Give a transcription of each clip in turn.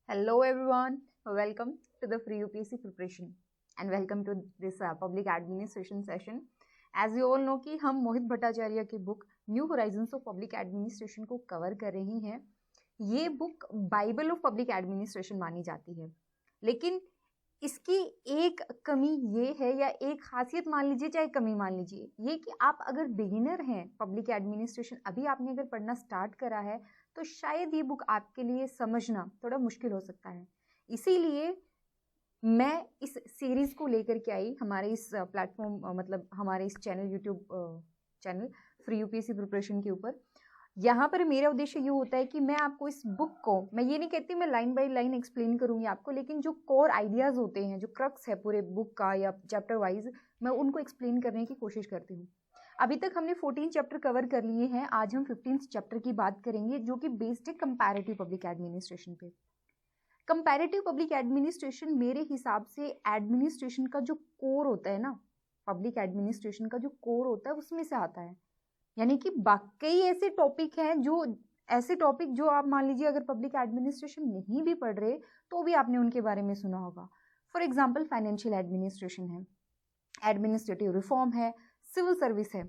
Hello everyone, welcome to the free UPSC preparation and welcome to this public administration session. As you all know कि हम मोहित भट्टाचार्य की book new Horizons of public administration को cover कर रही हैं। ये book Bible of public administration मानी जाती है, लेकिन इसकी एक कमी ये है या एक खासियत मान लीजिए चाहे कमी मान लीजिए ये कि आप अगर बिगिनर हैं पब्लिक एडमिनिस्ट्रेशन अभी आपने अगर पढ़ना स्टार्ट करा है तो शायद ये बुक आपके लिए समझना थोड़ा मुश्किल हो सकता है। इसीलिए मैं इस सीरीज को लेकर के आई हमारे इस प्लेटफॉर्म मतलब हमारे इस channel YouTube channel free UPSC preparation के ऊपर। यहाँ पर मेरा उद्देश्य ये होता है कि मैं आपको इस बुक को, मैं ये नहीं कहती मैं लाइन बाय लाइन एक्सप्लेन करूँगी आपको, लेकिन जो कोर आइडियाज़ होते हैं, जो क्रक्स है पूरे बुक का या चैप्टर वाइज, मैं उनको एक्सप्लेन करने की कोशिश करती हूँ। अभी तक हमने 14 चैप्टर कवर कर लिए हैं, आज हम 15 चैप्टर की बात करेंगे जो कि बेस्ड है कंपैरेटिव पब्लिक एडमिनिस्ट्रेशन पे। कंपैरेटिव पब्लिक एडमिनिस्ट्रेशन मेरे हिसाब से एडमिनिस्ट्रेशन का जो कोर होता है ना, पब्लिक एडमिनिस्ट्रेशन का जो कोर होता है उसमें से आता है। यानी कि बाकी ऐसे टॉपिक हैं जो आप मान लीजिए अगर पब्लिक एडमिनिस्ट्रेशन नहीं भी पढ़ रहे तो भी आपने उनके बारे में सुना होगा। फॉर एग्जाम्पल फाइनेंशियल एडमिनिस्ट्रेशन है, एडमिनिस्ट्रेटिव रिफॉर्म है, सिविल सर्विस है,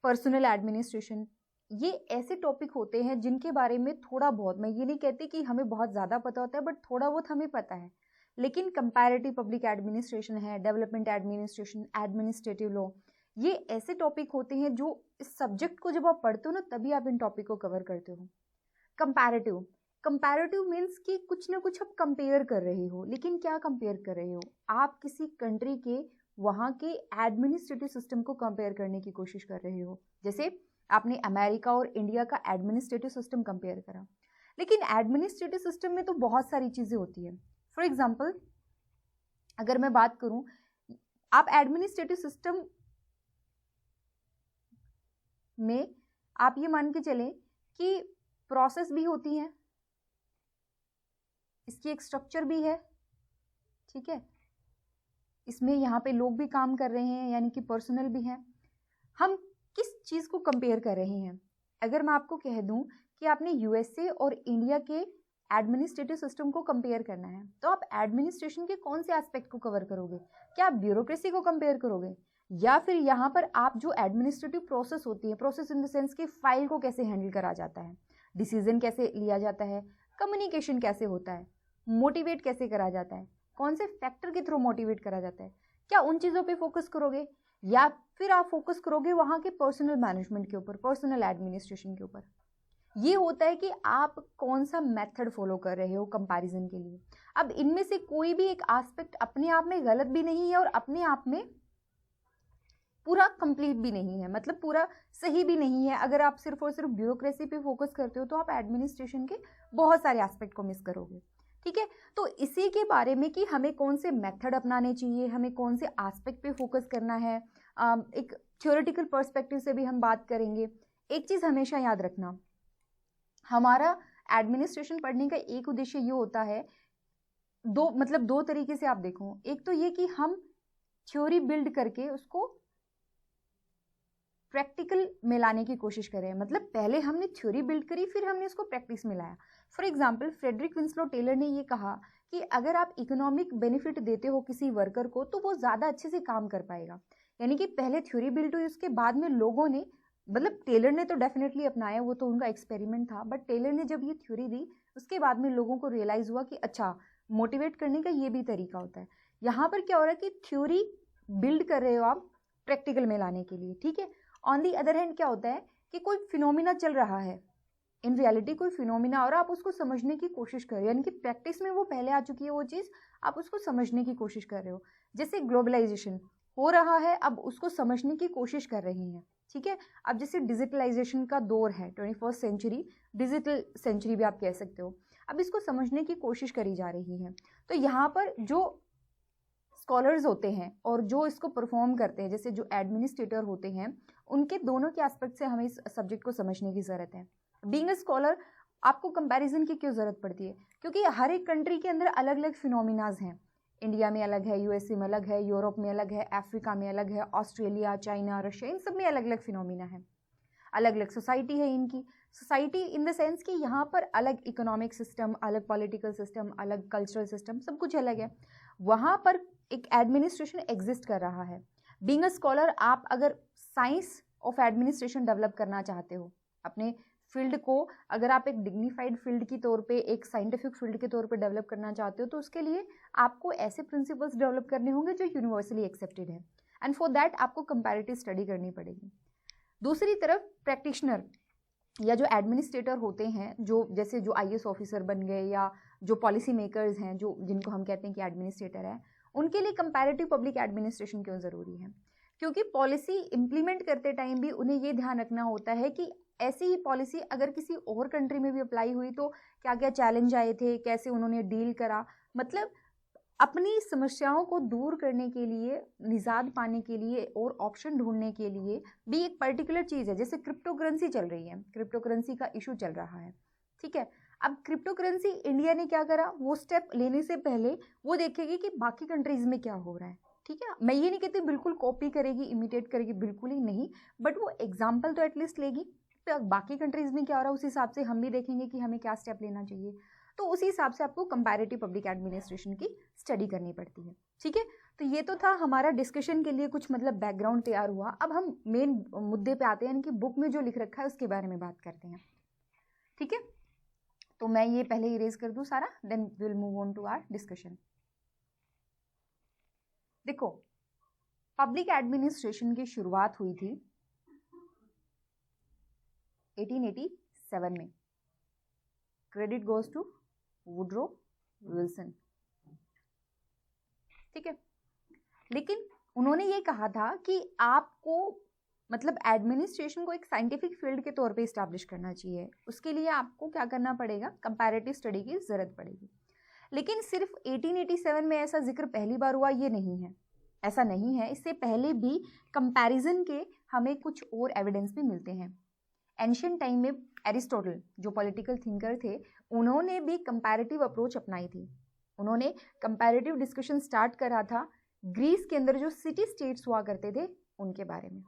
पर्सनल एडमिनिस्ट्रेशन। ये ऐसे टॉपिक होते हैं जिनके बारे में थोड़ा बहुत, मैं ये नहीं कहती कि हमें बहुत ज़्यादा पता होता है, बट थोड़ा बहुत हमें पता है। लेकिन कंपैरेटिव पब्लिक एडमिनिस्ट्रेशन है, डेवलपमेंट एडमिनिस्ट्रेशन, एडमिनिस्ट्रेटिव लॉ, ये ऐसे टॉपिक होते हैं जो इस सब्जेक्ट को जब आप पढ़ते हो ना तभी आप इन टॉपिक को कवर करते हो। कंपैरेटिव मीन्स कि कुछ ना कुछ आप कंपेयर कर रहे हो, लेकिन क्या कंपेयर कर रहे हो? आप किसी कंट्री के वहाँ के एडमिनिस्ट्रेटिव सिस्टम को कंपेयर करने की कोशिश कर रहे हो। जैसे आपने अमेरिका और इंडिया का एडमिनिस्ट्रेटिव सिस्टम कंपेयर करा, लेकिन एडमिनिस्ट्रेटिव सिस्टम में तो बहुत सारी चीज़ें होती है। फॉर एग्जाम्पल अगर मैं बात करूँ, आप एडमिनिस्ट्रेटिव सिस्टम में आप ये मान के चलें कि प्रोसेस भी होती है, इसकी एक स्ट्रक्चर भी है, ठीक है। इसमें यहाँ पे लोग भी काम कर रहे हैं, यानी कि पर्सनल भी है। हम किस चीज़ को कंपेयर कर रहे हैं? अगर मैं आपको कह दूं कि आपने यूएसए और इंडिया के एडमिनिस्ट्रेटिव सिस्टम को कंपेयर करना है, तो आप एडमिनिस्ट्रेशन के कौन से एस्पेक्ट को कवर करोगे? क्या आप ब्यूरोक्रेसी को कंपेयर करोगे, या फिर यहाँ पर आप जो एडमिनिस्ट्रेटिव प्रोसेस होती है, प्रोसेस इन द सेंस कि फाइल को कैसे हैंडल करा जाता है, डिसीजन कैसे लिया जाता है, कम्युनिकेशन कैसे होता है, मोटिवेट कैसे करा जाता है, कौन से फैक्टर के थ्रू मोटिवेट करा जाता है, क्या उन चीज़ों पे फोकस करोगे, या फिर आप फोकस करोगे वहाँ के पर्सनल मैनेजमेंट के ऊपर, पर्सनल एडमिनिस्ट्रेशन के ऊपर? ये होता है कि आप कौन सा मेथड फॉलो कर रहे हो कंपैरिजन के लिए। अब इनमें से कोई भी एक एस्पेक्ट अपने आप में गलत भी नहीं है और अपने आप में पूरा कंप्लीट भी नहीं है, मतलब पूरा सही भी नहीं है। अगर आप सिर्फ और सिर्फ ब्यूरोक्रेसी पे फोकस करते हो तो आप एडमिनिस्ट्रेशन के बहुत सारे एस्पेक्ट को मिस करोगे, ठीक है। तो इसी के बारे में कि हमें कौन से मेथड अपनाने चाहिए, हमें कौन से एस्पेक्ट पे फोकस करना है, एक थ्योरेटिकल पर्सपेक्टिव से भी हम बात करेंगे। एक चीज़ हमेशा याद रखना, हमारा एडमिनिस्ट्रेशन पढ़ने का एक उद्देश्य ये होता है, दो तरीके से आप देखो। एक तो ये कि हम थ्योरी बिल्ड करके उसको प्रैक्टिकल में लाने की कोशिश करें, मतलब पहले हमने थ्योरी बिल्ड करी फिर हमने उसको प्रैक्टिस में लाया। For example Frederick Winslow Taylor ने ये कहा कि अगर आप इकोनॉमिक बेनिफिट देते हो किसी वर्कर को तो वो ज़्यादा अच्छे से काम कर पाएगा। यानी कि पहले थ्योरी बिल्ड हुई, उसके बाद में लोगों ने, मतलब टेलर ने तो डेफिनेटली अपनाया, वो तो उनका एक्सपेरिमेंट था, बट टेलर ने जब ये थ्योरी दी उसके बाद में लोगों को रियलाइज़ हुआ कि अच्छा, मोटिवेट करने का ये भी तरीका होता है। यहाँ पर क्या हो रहा है कि थ्योरी बिल्ड कर रहे हो आप प्रैक्टिकल में लाने के लिए, ठीक है। ऑन दी अदर हैंड क्या होता है कि कोई फिनोमिना चल रहा है, इन रियलिटी कोई फिनोमिना, और आप उसको समझने की कोशिश कर रहे हो, यानी कि प्रैक्टिस में वो पहले आ चुकी है वो चीज़, आप उसको समझने की कोशिश कर रहे हो। जैसे ग्लोबलाइजेशन हो रहा है, अब उसको समझने की कोशिश कर रही हैं, ठीक है। अब जैसे डिजिटलाइजेशन का दौर है, 21st सेंचुरी, डिजिटल सेंचुरी भी आप कह सकते हो, अब इसको समझने की कोशिश करी जा रही है। तो यहाँ पर जो स्कॉलर्स होते हैं और जो इसको परफॉर्म करते हैं, जैसे जो एडमिनिस्ट्रेटर होते हैं, उनके दोनों के एस्पेक्ट से हमें इस सब्जेक्ट को समझने की ज़रूरत है। बीइंग अ स्कॉलर आपको कंपैरिजन की क्यों ज़रूरत पड़ती है? क्योंकि हर एक कंट्री के अंदर अलग अलग फिनोमिनाज हैं। इंडिया में अलग है, यूएसए में अलग है, यूरोप में अलग है, अफ्रीका में अलग है, ऑस्ट्रेलिया, चाइना, रशिया, इन सब में अलग अलग फिनोमिना है, अलग अलग सोसाइटी है इनकी। सोसाइटी इन द सेंस कि यहाँ पर अलग इकोनॉमिक सिस्टम, अलग पॉलिटिकल सिस्टम, अलग कल्चरल सिस्टम, सब कुछ अलग है। वहाँ पर एक एडमिनिस्ट्रेशन एग्जिस्ट कर रहा है। बीइंग अ स्कॉलर, आप अगर साइंस ऑफ एडमिनिस्ट्रेशन डेवलप करना चाहते हो, अपने फील्ड को अगर आप एक डिग्निफाइड फील्ड की तौर पे, एक साइंटिफिक फील्ड के तौर पे डेवलप करना चाहते हो, तो उसके लिए आपको ऐसे प्रिंसिपल्स डेवलप करने होंगे जो यूनिवर्सली एक्सेप्टेड है, एंड फॉर दैट आपको कंपैरेटिव स्टडी करनी पड़ेगी। दूसरी तरफ प्रैक्टिशनर या जो एडमिनिस्ट्रेटर होते हैं, जो जैसे जो आईएएस ऑफिसर बन गए या जो पॉलिसी मेकर्स हैं, जो जिनको हम कहते हैं कि एडमिनिस्ट्रेटर है, उनके लिए कंपैरेटिव पब्लिक एडमिनिस्ट्रेशन क्यों ज़रूरी है? क्योंकि पॉलिसी इम्प्लीमेंट करते टाइम भी उन्हें ये ध्यान रखना होता है कि ऐसी ही पॉलिसी अगर किसी और कंट्री में भी अप्लाई हुई तो क्या क्या चैलेंज आए थे, कैसे उन्होंने डील करा, मतलब अपनी समस्याओं को दूर करने के लिए, निजात पाने के लिए और ऑप्शन ढूंढने के लिए भी एक पर्टिकुलर चीज़ है। जैसे क्रिप्टो करेंसी चल रही है, क्रिप्टो करेंसी का इशू चल रहा है, ठीक है। अब क्रिप्टो करेंसी इंडिया ने क्या करा, वो स्टेप लेने से पहले वो देखेगी कि बाकी कंट्रीज में क्या हो रहा है, ठीक है। मैं ये नहीं कहती बिल्कुल कॉपी करेगी, इमिटेट करेगी, बिल्कुल ही नहीं, बट वो एग्जाम्पल तो एटलीस्ट लेगी। तो बाकी कंट्रीज में क्या हो रहा है उस हिसाब से हम भी देखेंगे कि हमें क्या स्टेप लेना चाहिए। तो उसी हिसाब से आपको कंपैरेटिव पब्लिक एडमिनिस्ट्रेशन की स्टडी करनी पड़ती है, ठीक है। तो ये तो था हमारा डिस्कशन के लिए कुछ मतलब बैकग्राउंड तैयार हुआ। अब हम मेन मुद्दे पे आते हैं, यानी कि बुक में जो लिख रखा है उसके बारे में बात करते हैं, ठीक है। तो मैं ये पहले इरेज कर दूं सारा, then will move on to our discussion. देखो, पब्लिक एडमिनिस्ट्रेशन की शुरुआत हुई थी 1887 में। Credit goes to Woodrow Wilson, ठीक है। लेकिन उन्होंने ये कहा था कि आपको मतलब एडमिनिस्ट्रेशन को एक साइंटिफिक फील्ड के तौर पे इस्टेब्लिश करना चाहिए। उसके लिए आपको क्या करना पड़ेगा, कंपैरेटिव स्टडी की जरूरत पड़ेगी। लेकिन सिर्फ 1887 में ऐसा जिक्र पहली बार हुआ ये नहीं है, ऐसा नहीं है। इससे पहले भी कंपैरिजन के हमें कुछ और एविडेंस भी मिलते हैं। एंशिएंट टाइम में एरिस्टोटल जो पॉलिटिकल थिंकर थे, उन्होंने भी कंपैरेटिव अप्रोच अपनाई थी। उन्होंने कंपैरेटिव डिस्कशन स्टार्ट करा था ग्रीस के अंदर जो सिटी स्टेट्स हुआ करते थे उनके बारे में।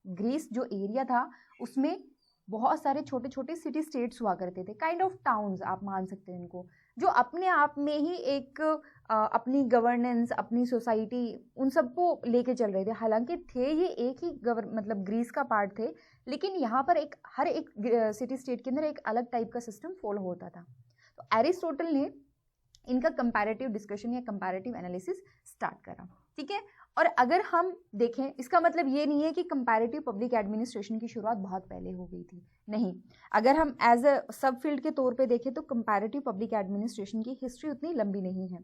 ग्रीस जो एरिया था उसमें बहुत सारे छोटे छोटे सिटी स्टेट्स हुआ करते थे, काइंड ऑफ टाउन्स आप मान सकते हैं इनको, जो अपने आप में ही एक अपनी गवर्नेंस, अपनी सोसाइटी, उन सबको लेके चल रहे थे। हालांकि थे ये एक ही मतलब ग्रीस का पार्ट थे, लेकिन यहाँ पर एक हर एक सिटी स्टेट के अंदर एक अलग टाइप का सिस्टम फॉलो होता था। तो एरिस्टोटल ने इनका कंपैरेटिव डिस्कशन या कंपैरेटिव एनालिसिस स्टार्ट करा, ठीक है। और अगर हम देखें, इसका मतलब ये नहीं है कि कंपैरेटिव पब्लिक एडमिनिस्ट्रेशन की शुरुआत बहुत पहले हो गई थी, नहीं। अगर हम एज अ सब फील्ड के तौर पे देखें तो कंपैरेटिव पब्लिक एडमिनिस्ट्रेशन की हिस्ट्री उतनी लंबी नहीं है।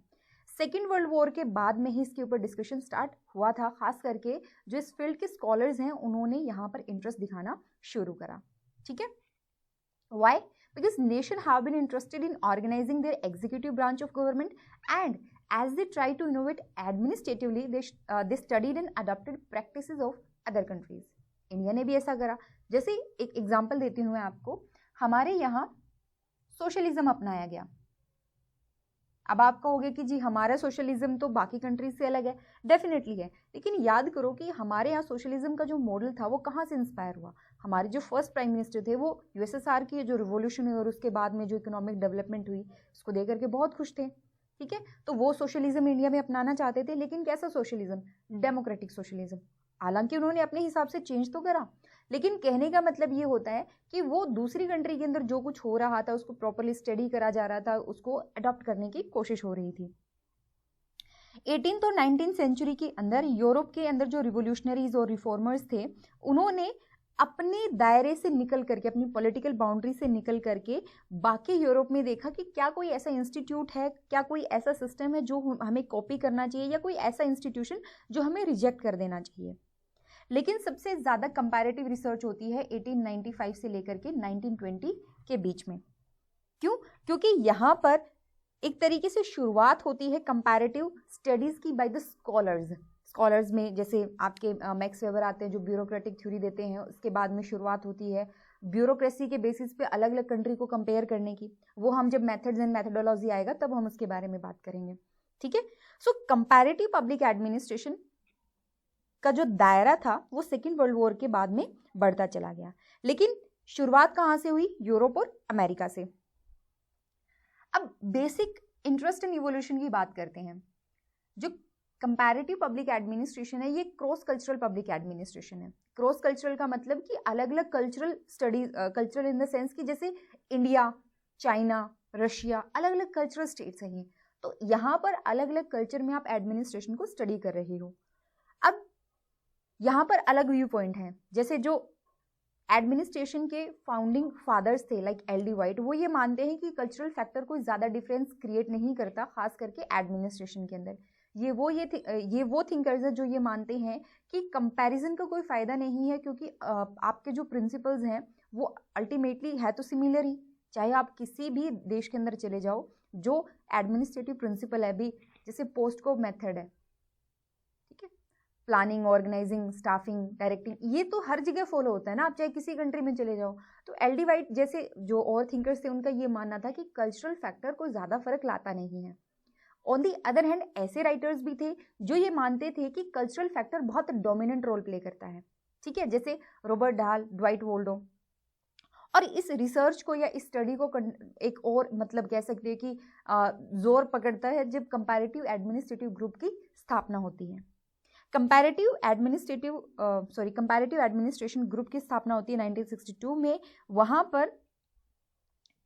सेकेंड वर्ल्ड वॉर के बाद में ही इसके ऊपर डिस्कशन स्टार्ट हुआ था। खास करके जो इस फील्ड के स्कॉलर्स हैं उन्होंने यहाँ पर इंटरेस्ट दिखाना शुरू करा, ठीक है। Y? Because nation have been interested in organizing their executive branch of government, and as they try to innovate administratively, they studied and adopted practices of other countries. India ने भी ऐसा करा। जैसे एक एग्जांपल देती हूँ मैं आपको, हमारे यहाँ सोशलिज्म अपनाया गया। अब आप कहोगे कि जी हमारा सोशलिज्म तो बाकी कंट्रीज से अलग है, डेफिनेटली है, लेकिन याद करो कि हमारे यहाँ सोशलिज्म का जो मॉडल था वो कहाँ से इंस्पायर हुआ। हमारे जो फर्स्ट प्राइम मिनिस्टर थे वो यूएसएसआर की जो रिवॉल्यूशन हुई और उसके बाद में जो इकोनॉमिक डेवलपमेंट हुई उसको देख करके बहुत खुश थे, ठीक है। तो वो सोशलिज्म इंडिया में अपनाना चाहते थे, लेकिन कैसा सोशलिज्म? Democratic socialism. हालांकि उन्होंने अपने हिसाब से चेंज तो करा, लेकिन कहने का मतलब ये होता है कि वो दूसरी कंट्री के अंदर जो कुछ हो रहा था उसको प्रॉपर्ली स्टडी करा जा रहा था, उसको अडॉप्ट करने की कोशिश हो रही थी। 18th और 19th सेंचुरी के अंदर यूरोप के अंदर जो रिवोल्यूशनरीज और रिफॉर्मर्स थे, उन्होंने अपने दायरे से निकल करके, अपनी पॉलिटिकल बाउंड्री से निकल करके बाकी यूरोप में देखा कि क्या कोई ऐसा इंस्टीट्यूट है, क्या कोई ऐसा सिस्टम है जो हमें कॉपी करना चाहिए, या कोई ऐसा इंस्टीट्यूशन जो हमें रिजेक्ट कर देना चाहिए। लेकिन सबसे ज़्यादा कंपैरेटिव रिसर्च होती है 1895 से लेकर के 1920 के बीच में। क्यों? क्योंकि यहाँ पर एक तरीके से शुरुआत होती है कंपैरेटिव स्टडीज़ की बाय द स्कॉलर्स में। जैसे आपके मैक्स वेबर आते हैं जो ब्यूरोक्रेटिक थ्योरी देते हैं, उसके बाद में शुरुआत होती है ब्यूरोक्रेसी के बेसिस पे अलग अलग कंट्री को कंपेयर करने की। वो हम जब मेथड्स एंड मेथडोलॉजी आएगा तब हम उसके बारे में बात करेंगे, ठीक है। सो कंपैरेटिव पब्लिक एडमिनिस्ट्रेशन का जो दायरा था वो सेकेंड वर्ल्ड वॉर के बाद में बढ़ता चला गया। लेकिन शुरुआत कहाँ से हुई? यूरोप और अमेरिका से। अब बेसिक इंटरेस्ट इन इवोल्यूशन की बात करते हैं। जो कंपैरेटिव पब्लिक एडमिनिस्ट्रेशन है ये क्रॉस कल्चरल पब्लिक एडमिनिस्ट्रेशन है। क्रॉस कल्चरल का मतलब कि अलग अलग cultural studies, cultural in the sense कि जैसे इंडिया, चाइना, रशिया, अलग अलग कल्चरल स्टेट्स हैं ये, तो यहाँ पर अलग अलग कल्चर में आप एडमिनिस्ट्रेशन को स्टडी कर रहे हो। अब यहाँ पर अलग व्यू पॉइंट है, जैसे जो एडमिनिस्ट्रेशन के फाउंडिंग फादर्स थे लाइक एल.डी. वाइट, वो ये मानते हैं कि कल्चरल फैक्टर कोई ज़्यादा डिफरेंस क्रिएट नहीं करता, खास करके एडमिनिस्ट्रेशन के अंदर। ये वो थिंकर्स हैं जो ये मानते हैं कि कंपैरिजन का कोई फ़ायदा नहीं है, क्योंकि आपके जो प्रिंसिपल्स हैं वो अल्टीमेटली है तो सिमिलर ही, चाहे आप किसी भी देश के अंदर चले जाओ। जो एडमिनिस्ट्रेटिव प्रिंसिपल है भी, जैसे पोस्ट को मेथड है, ठीक है, प्लानिंग, ऑर्गेनाइजिंग, स्टाफिंग, डायरेक्टिंग, ये तो हर जगह फॉलो होता है ना, आप चाहे किसी कंट्री में चले जाओ। तो एल.डी. वाइट जैसे जो और थिंकर्स थे उनका ये मानना था कि कल्चरल फैक्टर कोई ज़्यादा फर्क लाता नहीं है। ऑन दी अदर हैंड ऐसे राइटर्स भी थे जो ये मानते थे कि कल्चरल फैक्टर बहुत डोमिनेंट रोल प्ले करता है, ठीक है, जैसे रॉबर्ट डाल, ड्वाइट वोल्डो। और इस रिसर्च को या इस स्टडी को एक और मतलब कह सकते हैं कि जोर पकड़ता है जब कंपैरेटिव एडमिनिस्ट्रेटिव ग्रुप की स्थापना होती है। कंपैरेटिव एडमिनिस्ट्रेशन ग्रुप की स्थापना होती है 1962 में। वहां पर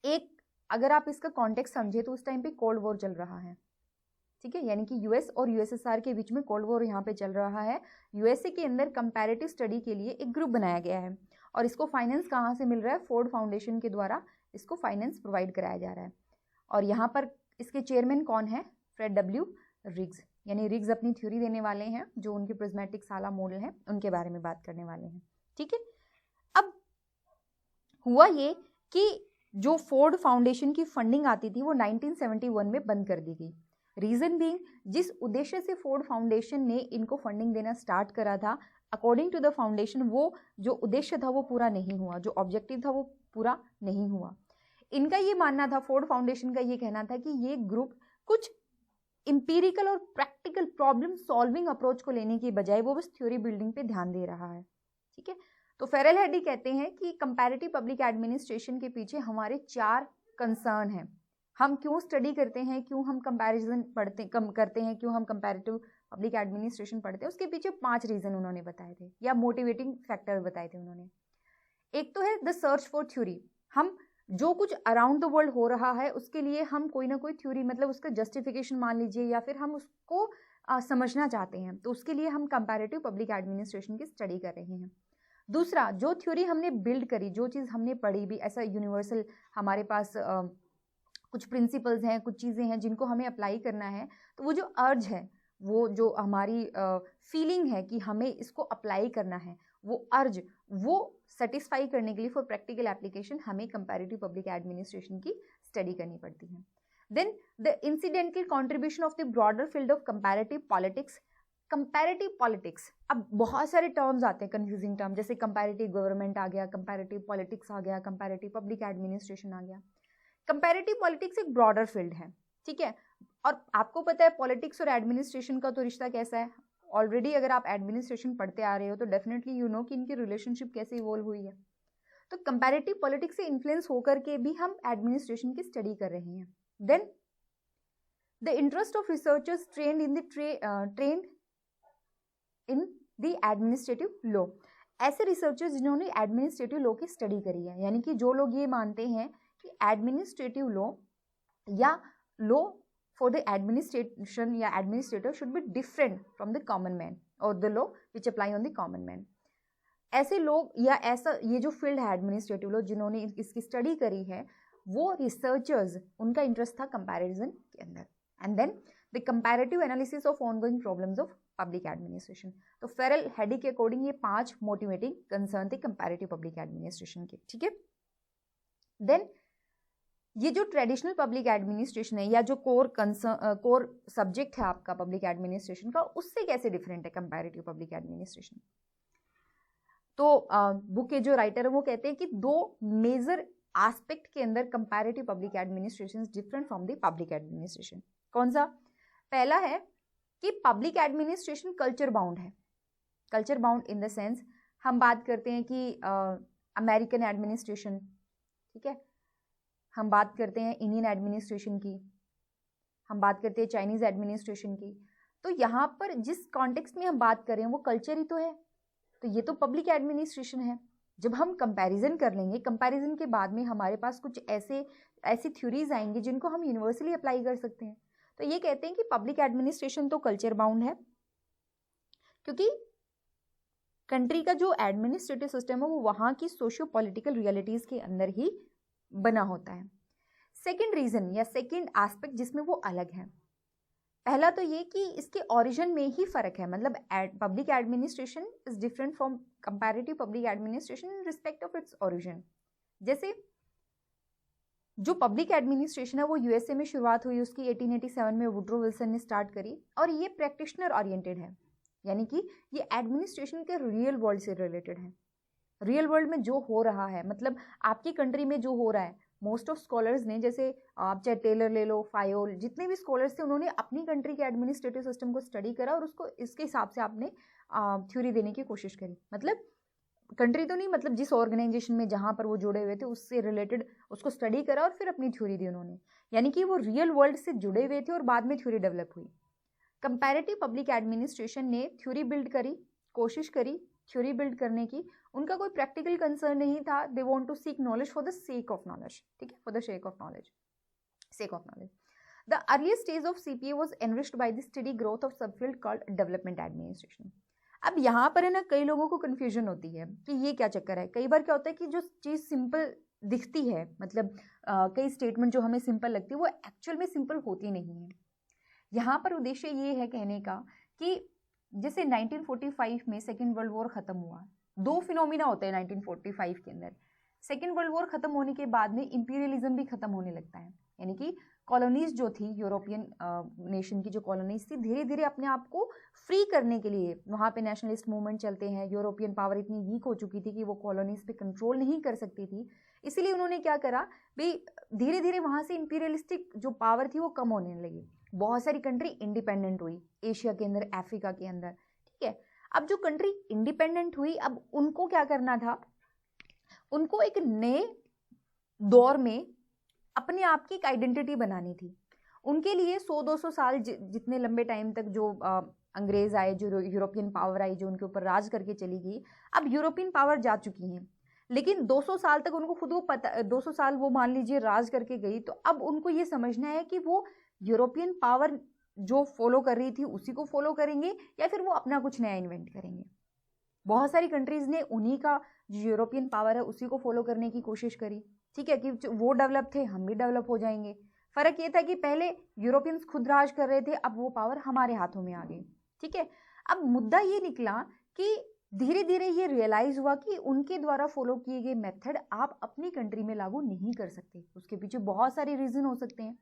एक, अगर आप इसका कॉन्टेक्स्ट समझे तो उस टाइम पे कोल्ड वॉर चल रहा है, ठीक है, यानी कि यूएस और यूएसएसआर के बीच में कोल्ड वॉर यहाँ पे चल रहा है। यूएसए के अंदर कंपैरेटिव स्टडी के लिए एक ग्रुप बनाया गया है और इसको फाइनेंस कहाँ से मिल रहा है? फोर्ड फाउंडेशन के द्वारा इसको फाइनेंस प्रोवाइड कराया जा रहा है। और यहाँ पर इसके चेयरमैन कौन है? फ्रेड डब्ल्यू रिग्स, यानी रिग्स अपनी थ्योरी देने वाले हैं, जो उनके प्रिज्मेटिक साला मॉडल है उनके बारे में बात करने वाले हैं, ठीक है। अब हुआ ये कि जो फोर्ड फाउंडेशन की फंडिंग आती थी वो 1971 में बंद कर दी गई। रीजन बीइंग, जिस उद्देश्य से फोर्ड फाउंडेशन ने इनको फंडिंग देना स्टार्ट करा था, अकॉर्डिंग टू द फाउंडेशन वो जो उद्देश्य था वो पूरा नहीं हुआ, जो ऑब्जेक्टिव था वो पूरा नहीं हुआ। इनका ये मानना था, फोर्ड फाउंडेशन का ये कहना था कि ये ग्रुप कुछ इंपीरिकल और प्रैक्टिकल प्रॉब्लम सॉल्विंग अप्रोच को लेने की बजाय वो बस थ्योरी बिल्डिंग पे ध्यान दे रहा है, ठीक है। तो फेरेल हेडी कहते हैं कि कंपैरेटिव पब्लिक एडमिनिस्ट्रेशन के पीछे हमारे 4 कंसर्न हैं। हम क्यों स्टडी करते हैं, क्यों हम कंपैरिजन करते हैं, क्यों हम कंपैरेटिव पब्लिक एडमिनिस्ट्रेशन पढ़ते हैं, उसके पीछे 5 रीजन उन्होंने बताए थे या मोटिवेटिंग फैक्टर बताए थे उन्होंने। एक तो है द सर्च फॉर थ्योरी, हम जो कुछ अराउंड द वर्ल्ड हो रहा है उसके लिए हम कोई ना कोई थ्योरी, मतलब उसका जस्टिफिकेशन मान लीजिए, या फिर हम उसको समझना चाहते हैं, तो उसके लिए हम कंपैरेटिव पब्लिक एडमिनिस्ट्रेशन की स्टडी कर रहे हैं। दूसरा, जो थ्योरी हमने बिल्ड करी, जो चीज़ हमने पढ़ी भी, ऐसा यूनिवर्सल हमारे पास कुछ प्रिंसिपल्स हैं, कुछ चीज़ें हैं जिनको हमें अप्लाई करना है, तो वो जो अर्ज है, वो जो हमारी फीलिंग है कि हमें इसको अप्लाई करना है, वो अर्ज, वो सेटिस्फाई करने के लिए फॉर प्रैक्टिकल एप्लीकेशन हमें कंपैरेटिव पब्लिक एडमिनिस्ट्रेशन की स्टडी करनी पड़ती है। Then the incidental contribution of the broader field of comparative politics. Comparative politics, अब बहुत सारे टर्म्स आते हैं, कंफ्यूजिंग टर्म, जैसे कंपैरेटिव गवर्नमेंट आ गया, कंपैरेटिव पॉलिटिक्स आ गया, कंपैरेटिव पब्लिक एडमिनिस्ट्रेशन आ गया। कंपैरेटिव पॉलिटिक्स एक ब्रॉडर फील्ड है, ठीक है, और आपको पता है पॉलिटिक्स और एडमिनिस्ट्रेशन का तो रिश्ता कैसा है। ऑलरेडी अगर आप एडमिनिस्ट्रेशन पढ़ते आ रहे हो तो डेफिनेटली यू नो कि इनकी रिलेशनशिप कैसे इवॉल्व हुई है। तो कंपैरेटिव पॉलिटिक्स से इन्फ्लुएंस होकर के भी हम एडमिनिस्ट्रेशन की स्टडी कर रहे हैं। Then the interest of researchers trained in the administrative law. ऐसे रिसर्चर्स जिन्होंने एडमिनिस्ट्रेटिव लॉ की स्टडी करी है, यानी कि जो लोग ये मानते हैं कि एडमिनिस्ट्रेटिव लॉ या लॉ फॉर द एडमिनिस्ट्रेशन या administrator should be different from the common man और the law which apply on the common man. ऐसे लोग या ऐसा ये जो फील्ड है एडमिनिस्ट्रेटिव लॉ, जिन्होंने इसकी स्टडी करी है, वो रिसर्चर्स, उनका इंटरेस्ट था कंपैरिजन के अंदर। And then the comparative analysis of ongoing problems of public administration. तो फेरेल हेडी के अकॉर्डिंग ये 5 मोटिवेटिंग कंसर्न थे कंपैरेटिव पब्लिक एडमिनिस्ट्रेशन के, ठीक है। देन ये जो ट्रेडिशनल पब्लिक एडमिनिस्ट्रेशन है या जो कोर सब्जेक्ट है आपका पब्लिक एडमिनिस्ट्रेशन का, उससे कैसे डिफरेंट है कंपैरेटिव पब्लिक एडमिनिस्ट्रेशन। तो बुक के जो राइटर है वो कहते हैं कि 2 मेजर एस्पेक्ट के अंदर comparative public administration is different from the public administration. कौन सा? पहला है कि पब्लिक एडमिनिस्ट्रेशन कल्चर बाउंड है। Culture bound in the sense हम बात करते हैं कि अमेरिकन एडमिनिस्ट्रेशन, ठीक है, हम बात करते हैं इंडियन एडमिनिस्ट्रेशन की, हम बात करते हैं चाइनीज एडमिनिस्ट्रेशन की। तो यहाँ पर जिस कॉन्टेक्स्ट में हम बात कर रहे हैं वो कल्चर ही तो है, तो ये तो पब्लिक एडमिनिस्ट्रेशन है। जब हम कंपैरिजन कर लेंगे, कंपैरिजन के बाद में हमारे पास कुछ ऐसी थ्योरीज आएंगी जिनको हम यूनिवर्सली अप्लाई कर सकते हैं। तो ये कहते हैं कि पब्लिक एडमिनिस्ट्रेशन तो कल्चर बाउंड है, क्योंकि कंट्री का जो एडमिनिस्ट्रेटिव सिस्टम है वो वहाँ की सोशियो पॉलिटिकल रियलिटीज के अंदर ही बना होता है। सेकेंड रीजन या सेकेंड एस्पेक्ट जिसमें वो अलग है, पहला तो ये कि इसके ओरिजिन में ही फर्क है, मतलब public administration is different from comparative public administration in respect of its origin. जैसे जो पब्लिक एडमिनिस्ट्रेशन है वो यूएसए में शुरुआत हुई, उसकी 1887 में वुड्रो विल्सन ने स्टार्ट करी, और ये प्रैक्टिशनर ओरिएंटेड है, यानी कि ये एडमिनिस्ट्रेशन के रियल वर्ल्ड से रिलेटेड है। रियल वर्ल्ड में जो हो रहा है, मतलब आपकी कंट्री में जो हो रहा है, मोस्ट ऑफ स्कॉलर्स ने, जैसे आप चाहे टेलर ले लो, फायोल, जितने भी स्कॉलर्स थे उन्होंने अपनी कंट्री के एडमिनिस्ट्रेटिव सिस्टम को स्टडी करा और उसको इसके हिसाब से आपने थ्योरी देने की कोशिश करी। मतलब कंट्री तो नहीं, मतलब जिस ऑर्गेनाइजेशन में जहाँ पर वो जुड़े हुए थे उससे रिलेटेड उसको स्टडी करा और फिर अपनी थ्योरी दी उन्होंने, यानी कि वो रियल वर्ल्ड से जुड़े हुए थे और बाद में थ्योरी डेवलप हुई। कंपैरेटिव पब्लिक एडमिनिस्ट्रेशन ने थ्योरी बिल्ड करी, कोशिश करी थ्योरी बिल्ड करने की, उनका कोई प्रैक्टिकल कंसर्न नहीं था, they want to seek knowledge for the sake of knowledge, ठीक है, for the sake of knowledge, sake of knowledge. The earliest stage of CPA was enriched by the study growth of subfield called development administration. अब यहाँ पर है ना, कई लोगों को कंफ्यूजन होती है कि ये क्या चक्कर है। कई बार क्या होता है कि जो चीज़ सिंपल दिखती है, मतलब कई स्टेटमेंट जो हमें सिंपल लगती है वो एक्चुअल में सिंपल होती नहीं है। यहाँ पर उद्देश्य ये है कहने का कि जैसे 1945 में सेकेंड वर्ल्ड वॉर खत्म हुआ, दो फिनोमिना होते हैं 1945 के अंदर। सेकेंड वर्ल्ड वॉर खत्म होने के बाद में इंपीरियलिज्म भी खत्म होने लगता है, यानी कि कॉलोनीज जो थी, यूरोपियन नेशन की जो कॉलोनीज थी, धीरे धीरे अपने आप को फ्री करने के लिए वहाँ पे नेशनलिस्ट मूवमेंट चलते हैं। यूरोपियन पावर इतनी वीक हो चुकी थी कि वो कॉलोनीज पे कंट्रोल नहीं कर सकती थी, इसीलिए उन्होंने क्या करा भाई, धीरे धीरे वहाँ से इंपीरियलिस्टिक जो पावर थी वो कम होने लगी। बहुत सारी कंट्री इंडिपेंडेंट हुई, एशिया के अंदर, अफ्रीका के अंदर, ठीक है। अब जो कंट्री इंडिपेंडेंट हुई, अब उनको क्या करना था, उनको एक नए दौर में अपने आप की एक आइडेंटिटी बनानी थी। उनके लिए 100-200 साल जितने लंबे टाइम तक जो अंग्रेज आए, जो यूरोपियन पावर आई, जो उनके ऊपर राज करके चली गई, अब यूरोपियन पावर जा चुकी हैं, लेकिन 200 साल तक उनको खुद वो पता, 200 साल वो मान लीजिए राज करके गई, तो अब उनको ये समझना है कि वो यूरोपियन पावर जो फॉलो कर रही थी उसी को फॉलो करेंगे या फिर वो अपना कुछ नया इन्वेंट करेंगे। बहुत सारी कंट्रीज ने उन्हीं का जो यूरोपियन पावर है उसी को फॉलो करने की कोशिश करी, ठीक है, कि वो डेवलप थे, हम भी डेवलप हो जाएंगे। फर्क ये था कि पहले यूरोपियंस खुद राज कर रहे थे, अब वो पावर हमारे हाथों में आ गई, ठीक है। अब मुद्दा ये निकला कि धीरे धीरे ये रियलाइज हुआ कि उनके द्वारा फॉलो किए गए मेथड आप अपनी कंट्री में लागू नहीं कर सकते। उसके पीछे बहुत सारे रीजन हो सकते हैं,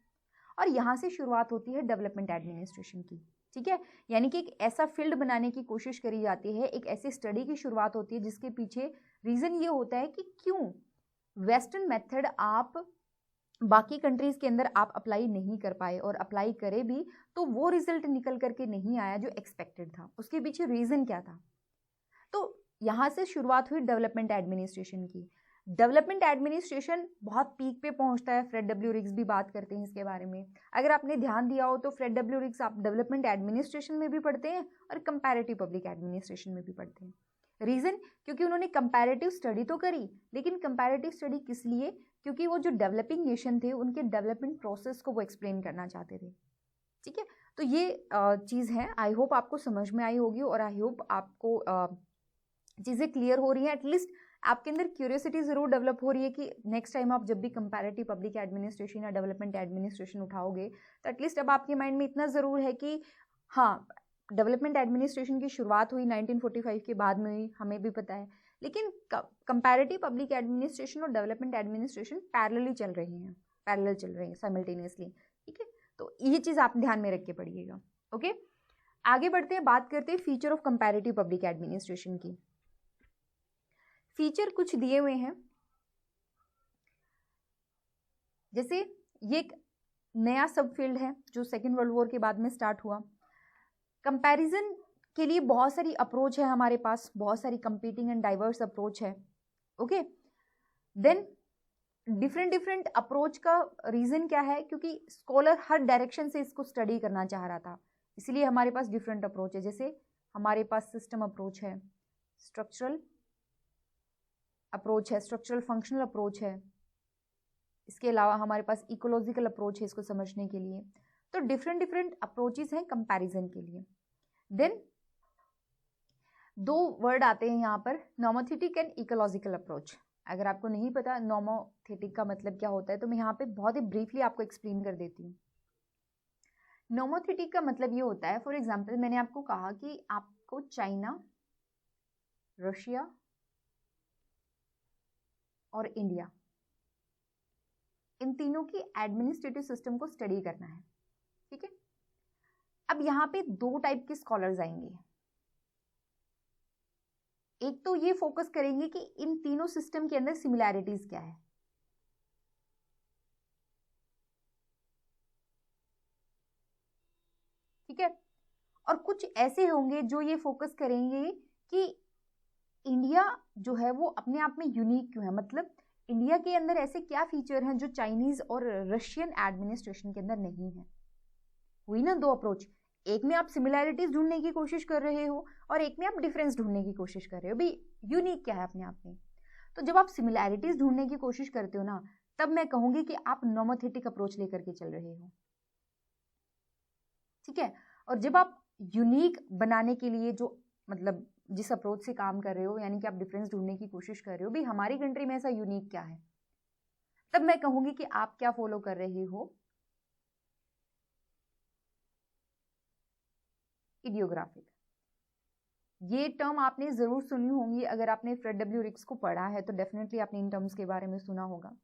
और यहाँ से शुरुआत होती है डेवलपमेंट एडमिनिस्ट्रेशन की, ठीक है। यानी कि एक ऐसा फील्ड बनाने की कोशिश करी जाती है, एक ऐसी स्टडी की शुरुआत होती है जिसके पीछे रीजन ये होता है कि क्यों वेस्टर्न मेथड आप बाकी कंट्रीज के अंदर आप अप्लाई नहीं कर पाए, और अप्लाई करे भी तो वो रिजल्ट निकल करके नहीं आया जो एक्सपेक्टेड था। उसके पीछे रीजन क्या था? तो यहाँ से शुरुआत हुई डेवलपमेंट एडमिनिस्ट्रेशन की। डेवलपमेंट एडमिनिस्ट्रेशन बहुत पीक पे पहुंचता है, फ्रेड डब्ल्यू रिग्स भी बात करते हैं इसके बारे में। अगर आपने ध्यान दिया हो तो फ्रेड डब्ल्यू रिग्स आप डेवलपमेंट एडमिनिस्ट्रेशन में भी पढ़ते हैं और कंपैरेटिव पब्लिक एडमिनिस्ट्रेशन में भी पढ़ते हैं। रीजन, क्योंकि उन्होंने कंपैरेटिव स्टडी तो करी, लेकिन कंपैरेटिव स्टडी किस लिए? क्योंकि वो जो डेवलपिंग नेशन थे उनके डेवलपमेंट प्रोसेस को वो एक्सप्लेन करना चाहते थे, ठीक है। तो ये चीज़ है, आई होप आपको समझ में आई होगी, और आई होप आपको चीज़ें क्लियर हो रही हैं। एटलीस्ट आपके अंदर क्यूरियोसिटी ज़रूर डेवलप हो रही है कि नेक्स्ट टाइम आप जब भी कंपैरेटिव पब्लिक एडमिनिस्ट्रेशन या डेवलपमेंट एडमिनिस्ट्रेशन उठाओगे तो एटलीस्ट अब आपके माइंड में इतना ज़रूर है कि हाँ, डेवलपमेंट एडमिनिस्ट्रेशन की शुरुआत हुई 1945 के बाद में हुई, हमें भी पता है, लेकिन कंपैरेटिव पब्लिक एडमिनिस्ट्रेशन और डेवलपमेंट एडमिनिस्ट्रेशन पैरेलली चल रही हैं, पैरेलल चल रही हैं साइमल्टेनियसली, ठीक है। तो ये चीज़ आप ध्यान में रख के पढ़िएगा, ओके। आगे बढ़ते हैं, बात करते हैं feature of comparative public administration की। फीचर कुछ दिए हुए हैं, जैसे ये एक नया सब फील्ड है जो सेकेंड वर्ल्ड वॉर के बाद में स्टार्ट हुआ। कंपैरिजन के लिए बहुत सारी अप्रोच है हमारे पास, बहुत सारी कंपीटिंग एंड डाइवर्स अप्रोच है, okay. Then different different approach का रीजन क्या है, क्योंकि स्कॉलर हर डायरेक्शन से इसको स्टडी करना चाह रहा था, इसलिए हमारे पास डिफरेंट अप्रोच है। जैसे हमारे पास सिस्टम अप्रोच है, स्ट्रक्चरल अप्रोच है, स्ट्रक्चरल फंक्शनल अप्रोच है, इसके अलावा हमारे पास इकोलॉजिकल अप्रोच है इसको समझने के लिए। तो डिफरेंट डिफरेंट अप्रोचेस हैं कंपैरिजन के लिए। देन दो वर्ड आते हैं यहाँ पर, नॉमोथेटिक एंड इकोलॉजिकल अप्रोच। अगर आपको नहीं पता नॉमोथेटिक का मतलब क्या होता है तो मैं यहाँ पे बहुत ही ब्रीफली आपको एक्सप्लेन कर देती हूँ। नॉमोथेटिक का मतलब ये होता है, फॉर एग्जाम्पल मैंने आपको कहा कि आपको चाइना, रशिया और इंडिया, इन तीनों की एडमिनिस्ट्रेटिव सिस्टम को स्टडी करना है, ठीक है। अब यहाँ पे दो टाइप के स्कॉलर्स आएंगे। एक तो ये फोकस करेंगे कि इन तीनों सिस्टम के अंदर सिमिलैरिटीज क्या है, ठीक है। और कुछ ऐसे होंगे जो ये फोकस करेंगे कि इंडिया जो है वो अपने आप में यूनिक क्यों है, मतलब इंडिया के अंदर ऐसे क्या फीचर हैं जो चाइनीज और रशियन एडमिनिस्ट्रेशन के अंदर नहीं है। हुई ना दो अप्रोच, एक में आप सिमिलैरिटीज ढूंढने की कोशिश कर रहे हो और एक में आप डिफरेंस ढूंढने की कोशिश कर रहे हो, भी यूनिक क्या है अपने आप में। तो जब आप सिमिलैरिटीज ढूंढने की कोशिश करते हो ना, तब मैं कहूंगी कि आप नॉमोथेटिक अप्रोच लेकर के चल रहे हो, ठीक है। और जब आप यूनिक बनाने के लिए जो मतलब जिस अप्रोच से काम कर रहे हो, यानी कि आप डिफरेंस ढूंढने की कोशिश कर रहे हो, भी हमारी कंट्री में ऐसा यूनिक क्या है, तब मैं कहूंगी कि आप क्या फॉलो कर रहे हो, इडियोग्राफिक। ये टर्म आपने जरूर सुनी होंगी, अगर आपने फ्रेड डब्ल्यू रिक्स को पढ़ा है तो डेफिनेटली आपने इन टर्म्स के बारे में सुना होगा।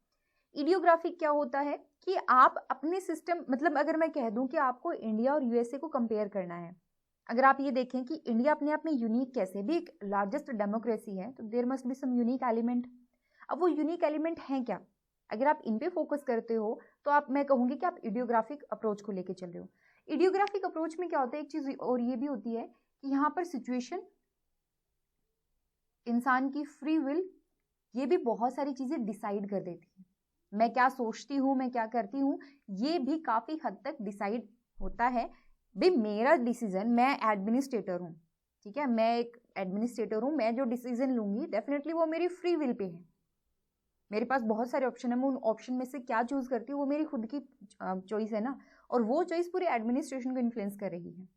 इडियोग्राफिक क्या होता है कि आप अपने सिस्टम, मतलब अगर मैं कह दूं कि आपको इंडिया और यूएसए को कंपेयर करना है, अगर आप ये देखें कि इंडिया अपने आप में यूनिक कैसे, भी एक लार्जेस्ट डेमोक्रेसी है, तो there must be some unique element. अब वो यूनिक एलिमेंट हैं क्या, अगर आप इन पे फोकस करते हो तो आप, मैं कहूंगी कि आप इडियोग्राफिक अप्रोच को लेके चल रहे हो। इडियोग्राफिक अप्रोच में क्या होता है, एक चीज और ये भी होती है कि यहाँ पर सिचुएशन, इंसान की फ्री विल, ये भी बहुत सारी चीजें डिसाइड कर देती है। मैं क्या सोचती हूँ, मैं क्या करती हूँ, ये भी काफी हद तक डिसाइड होता है। भाई मेरा डिसीजन, मैं एडमिनिस्ट्रेटर हूँ, ठीक है, मैं एक एडमिनिस्ट्रेटर हूँ, मैं जो डिसीजन लूंगी डेफिनेटली वो मेरी फ्री विल पे है। मेरे पास बहुत सारे ऑप्शन है, मैं उन ऑप्शन में से क्या चूज करती हूँ वो मेरी खुद की चॉइस है ना, और वो चॉइस पूरी एडमिनिस्ट्रेशन को इन्फ्लुएंस कर रही है।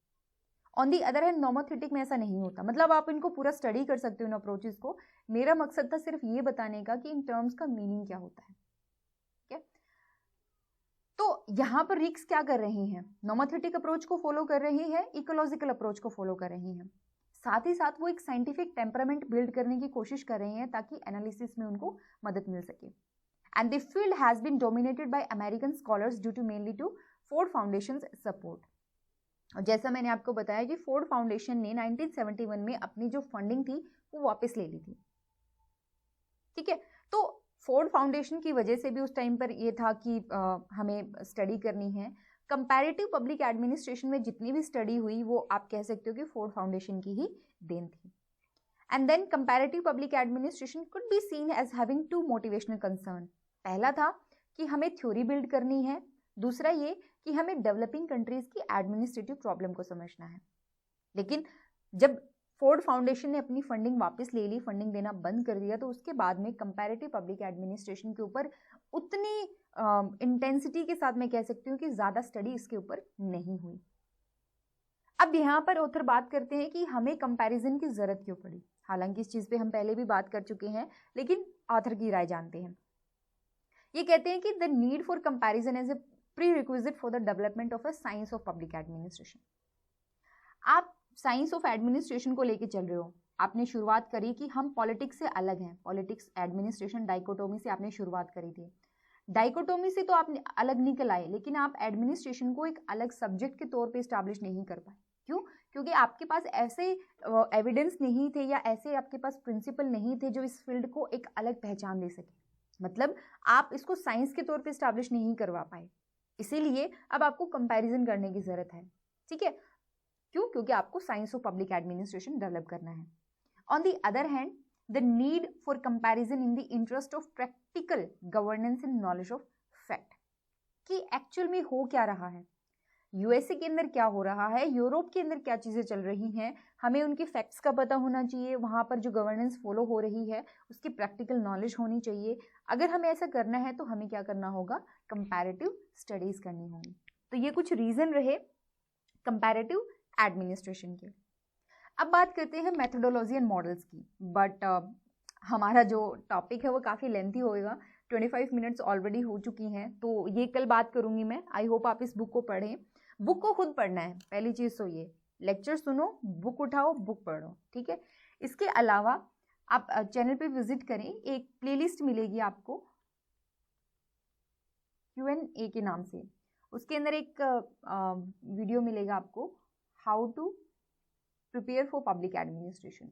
ऑन दी अदर हैंड नॉमोथेटिक में ऐसा नहीं होता, मतलब आप इनको पूरा स्टडी कर सकते हो इन अप्रोचेस को। मेरा मकसद था सिर्फ ये बताने का कि इन टर्म्स का मीनिंग क्या होता है, ठीक है। तो यहाँ पर रिक्स क्या कर रहे हैं, नॉमोथेटिक अप्रोच को फॉलो कर रहे हैं, इकोलॉजिकल अप्रोच को फॉलो कर रहे हैं, साथ ही साथ वो एक साइंटिफिक टेम्परामेंट बिल्ड करने की कोशिश कर रहे हैं ताकि एनालिसिस में उनको मदद मिल सके। And the field has been dominated by American scholars due to mainly to Ford Foundation support. और जैसा मैंने आपको बताया कि फोर्ड फाउंडेशन ने 1971 में अपनी जो फंडिंग थी वो वापस ले ली थी, ठीक है। तो फोर्ड फाउंडेशन की वजह से भी उस टाइम पर ये था कि हमें स्टडी करनी है। कंपैरेटिव पब्लिक एडमिनिस्ट्रेशन में जितनी भी स्टडी हुई वो आप कह सकते हो कि फोर्ड फाउंडेशन की ही देन थी। And then comparative public administration could be seen as having two motivational concern. पहला था कि हमें थ्योरी बिल्ड करनी है, दूसरा ये कि हमें डेवलपिंग कंट्रीज की एडमिनिस्ट्रेटिव प्रॉब्लम को समझना है। लेकिन जब फोर्ड फाउंडेशन ने अपनी फंडिंग वापस ले ली, फंडिंग देना बंद कर दिया, तो उसके बाद में कंपैरेटिव पब्लिक एडमिनिस्ट्रेशन के ऊपर उतनी इंटेंसिटी के साथ मैं कह सकती हूँ कि ज्यादा स्टडी इसके ऊपर नहीं हुई। अब यहाँ पर ऑथर बात करते हैं कि हमें कंपैरिजन की जरूरत क्यों पड़ी। हालांकि इस चीज पे हम पहले भी बात कर चुके हैं, लेकिन ऑथर की राय जानते हैं। ये कहते हैं कि the need for comparison as a prerequisite for the development of a science of public administration. आप साइंस ऑफ एडमिनिस्ट्रेशन को लेके चल रहे हो, आपने शुरुआत करी कि हम पॉलिटिक्स से अलग हैं, पॉलिटिक्स एडमिनिस्ट्रेशन डाइकोटोमी से आपने शुरुआत करी थी। डाइकोटोमी से तो आप अलग निकल आए, लेकिन आप एडमिनिस्ट्रेशन को एक अलग सब्जेक्ट के तौर पे स्टैब्लिश नहीं कर पाए। क्यों? क्योंकि आपके पास ऐसे एविडेंस नहीं थे या ऐसे आपके पास प्रिंसिपल नहीं थे जो इस फील्ड को एक अलग पहचान दे सके। मतलब आप इसको साइंस के तौर पे स्टैब्लिश नहीं करवा पाए, इसीलिए अब आपको कंपैरिजन करने की जरूरत है, ठीक है। क्यों? क्योंकि आपको science of public administration develop करना है। On the other hand the need for comparison in the interest of practical governance and knowledge of fact, कि एक्चुअल में हो क्या रहा है, यूएसए के अंदर क्या हो रहा है, यूरोप के अंदर क्या चीज़ें चल रही हैं, हमें उनके फैक्ट्स का पता होना चाहिए, वहाँ पर जो गवर्नेंस फॉलो हो रही है उसकी प्रैक्टिकल नॉलेज होनी चाहिए। अगर हमें ऐसा करना है तो हमें क्या करना होगा, कंपैरेटिव स्टडीज़ करनी होगी। तो ये कुछ रीज़न रहे कंपैरेटिव एडमिनिस्ट्रेशन के। अब बात करते हैं मेथोडोलॉजी एंड मॉडल्स की, बट हमारा जो टॉपिक है वो काफ़ी लेंथी होएगा, 25 मिनट्स ऑलरेडी हो चुकी हैं, तो ये कल बात करूँगी मैं। आई होप आप इस बुक को पढ़ें, बुक को खुद पढ़ना है पहली चीज़ तो ये, लेक्चर सुनो, बुक उठाओ, बुक पढ़ो, ठीक है। इसके अलावा आप चैनल पे विजिट करें, एक प्लेलिस्ट मिलेगी आपको Q&A के नाम से, उसके अंदर एक वीडियो मिलेगा आपको, how to prepare for public administration,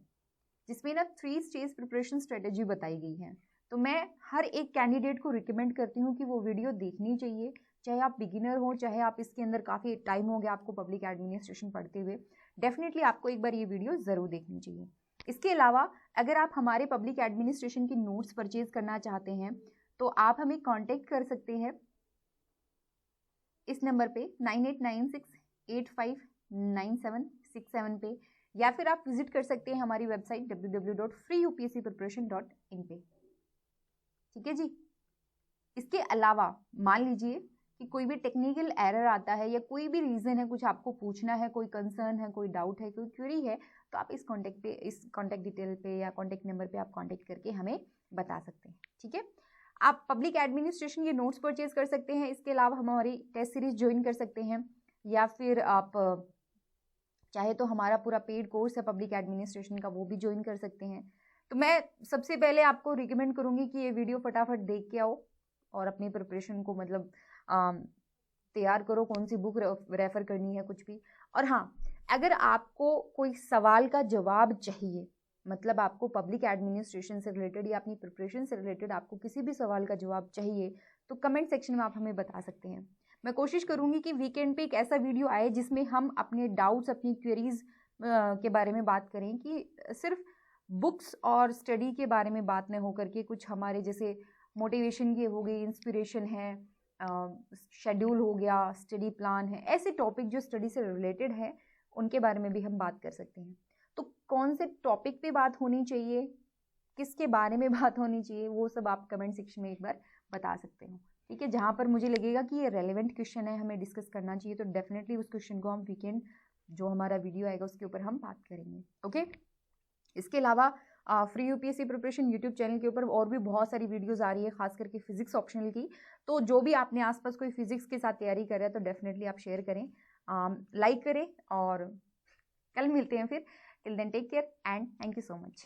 जिसमें ना 3 स्टेज प्रिपरेशन स्ट्रेटेजी बताई गई है। तो मैं हर एक कैंडिडेट को रिकमेंड करती हूँ कि वो वीडियो देखनी चाहिए, चाहे आप बिगिनर हो, चाहे आप इसके अंदर काफ़ी टाइम हो गया आपको पब्लिक एडमिनिस्ट्रेशन पढ़ते हुए, डेफिनेटली आपको एक बार ये वीडियो ज़रूर देखनी चाहिए। इसके अलावा अगर आप हमारे पब्लिक एडमिनिस्ट्रेशन की नोट्स परचेज करना चाहते हैं तो आप हमें कॉन्टेक्ट कर सकते हैं इस नंबर पे 9896859767 पे, या फिर आप विजिट कर सकते हैं हमारी वेबसाइट www.freeupscpreparation.in पे, ठीक है जी। इसके अलावा मान लीजिए कि कोई भी टेक्निकल एरर आता है या कोई भी रीज़न है, कुछ आपको पूछना है, कोई कंसर्न है, कोई डाउट है, कोई क्वेरी है, तो आप इस कॉन्टैक्ट डिटेल पे या कॉन्टैक्ट नंबर पे आप कॉन्टैक्ट करके हमें बता सकते हैं, ठीक है। आप पब्लिक एडमिनिस्ट्रेशन के नोट्स परचेज कर सकते हैं, इसके अलावा हमारी टेस्ट सीरीज ज्वाइन कर सकते हैं, या फिर आप चाहे तो हमारा पूरा पेड कोर्स है पब्लिक एडमिनिस्ट्रेशन का, वो भी ज्वाइन कर सकते हैं। तो मैं सबसे पहले आपको रिकमेंड करूँगी कि ये वीडियो फटाफट देख के आओ और अपनी प्रिपरेशन को मतलब तैयार करो, कौन सी बुक रेफ़र करनी है, कुछ भी। और हाँ, अगर आपको कोई सवाल का जवाब चाहिए, मतलब आपको पब्लिक एडमिनिस्ट्रेशन से रिलेटेड या अपनी प्रिपरेशन से रिलेटेड आपको किसी भी सवाल का जवाब चाहिए, तो कमेंट सेक्शन में आप हमें बता सकते हैं। मैं कोशिश करूँगी कि वीकेंड पे एक ऐसा वीडियो आए जिसमें हम अपने डाउट्स, अपनी क्वेरीज के बारे में बात करें, कि सिर्फ बुक्स और स्टडी के बारे में बात न हो करके कुछ हमारे जैसे मोटिवेशन की हो गई, इंस्पिरेशन है, शेड्यूल हो गया, स्टडी प्लान है, ऐसे टॉपिक जो स्टडी से रिलेटेड है उनके बारे में भी हम बात कर सकते हैं। तो कौन से टॉपिक पे बात होनी चाहिए, किसके बारे में बात होनी चाहिए, वो सब आप कमेंट सेक्शन में एक बार बता सकते हो, ठीक है। जहाँ पर मुझे लगेगा कि ये रेलेवेंट क्वेश्चन है, हमें डिस्कस करना चाहिए, तो डेफिनेटली उस क्वेश्चन को हम वीकेंड जो हमारा वीडियो आएगा उसके ऊपर हम बात करेंगे, ओके। इसके अलावा free UPSC preparation YouTube channel के ऊपर और भी बहुत सारी वीडियोस आ रही है, खास करके फिजिक्स ऑप्शनल की। तो जो भी आपने आसपास कोई फिजिक्स के साथ तैयारी कर रहा है तो डेफिनेटली आप शेयर करें, लाइक करें, और कल मिलते हैं फिर। Till then take care and thank you so much.